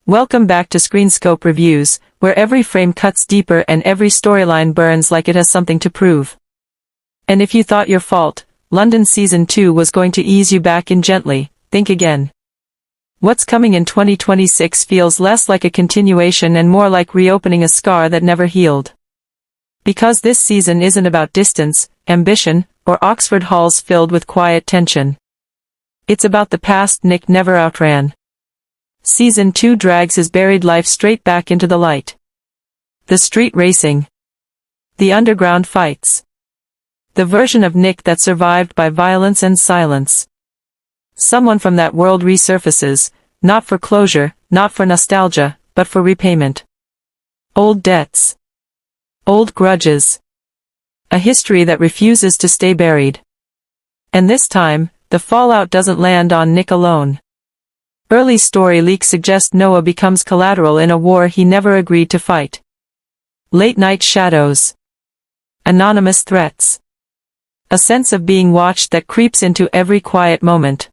Welcome back to ScreenScope Reviews, where every frame cuts deeper and every storyline burns like it has something to prove. And if you thought your fault, London Season 2 was going to ease you back in gently, think again. What's coming in 2026 feels less like a continuation and more like reopening a scar that never healed. Because this season isn't about distance, ambition, or Oxford halls filled with quiet tension. It's about the past Nick never outran. Season 2 drags his buried life straight back into the light. The street racing. The underground fights. The version of Nick that survived by violence and silence. Someone from that world resurfaces, not for closure, not for nostalgia, but for repayment. Old debts. Old grudges. A history that refuses to stay buried. And this time, the fallout doesn't land on Nick alone. Early story leaks suggest Noah becomes collateral in a war he never agreed to fight. Late-night shadows. Anonymous threats. A sense of being watched that creeps into every quiet moment.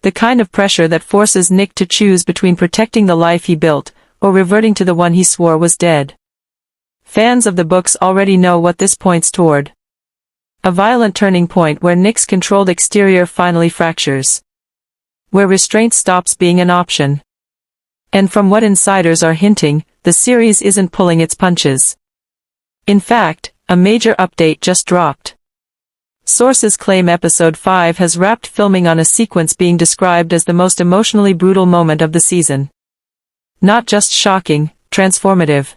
The kind of pressure that forces Nick to choose between protecting the life he built, or reverting to the one he swore was dead. Fans of the books already know what this points toward. A violent turning point where Nick's controlled exterior finally fractures. Where restraint stops being an option. And from what insiders are hinting, the series isn't pulling its punches. In fact, a major update just dropped. Sources claim Episode 5 has wrapped filming on a sequence being described as the most emotionally brutal moment of the season. Not just shocking, transformative.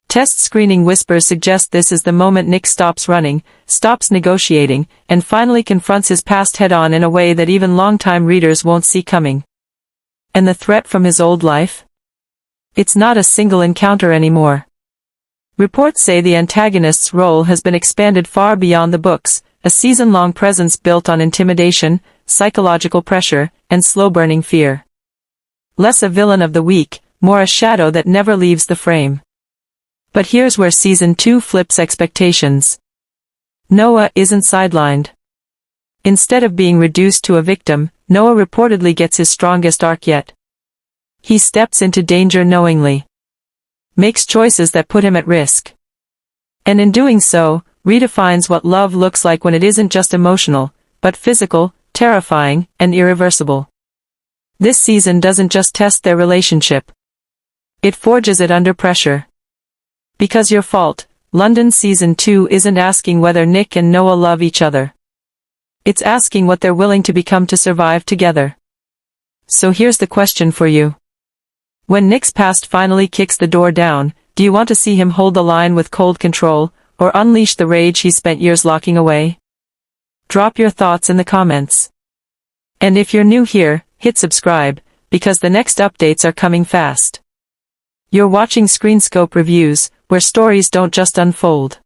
Test screening whispers suggest this is the moment Nick stops running, stops negotiating, and finally confronts his past head-on in a way that even longtime readers won't see coming. And the threat from his old life? It's not a single encounter anymore. Reports say the antagonist's role has been expanded far beyond the books, a season-long presence built on intimidation, psychological pressure, and slow-burning fear. Less a villain of the week, more a shadow that never leaves the frame. But here's where Season 2 flips expectations. Noah isn't sidelined. Instead of being reduced to a victim, Noah reportedly gets his strongest arc yet. He steps into danger knowingly. Makes choices that put him at risk. And in doing so, redefines what love looks like when it isn't just emotional, but physical, terrifying, and irreversible. This season doesn't just test their relationship. It forges it under pressure. Because your fault, London Season 2 isn't asking whether Nick and Noah love each other. It's asking what they're willing to become to survive together. So here's the question for you. When Nick's past finally kicks the door down, do you want to see him hold the line with cold control, or unleash the rage he spent years locking away? Drop your thoughts in the comments. And if you're new here, hit subscribe, because the next updates are coming fast. You're watching ScreenScope Reviews, where stories don't just unfold.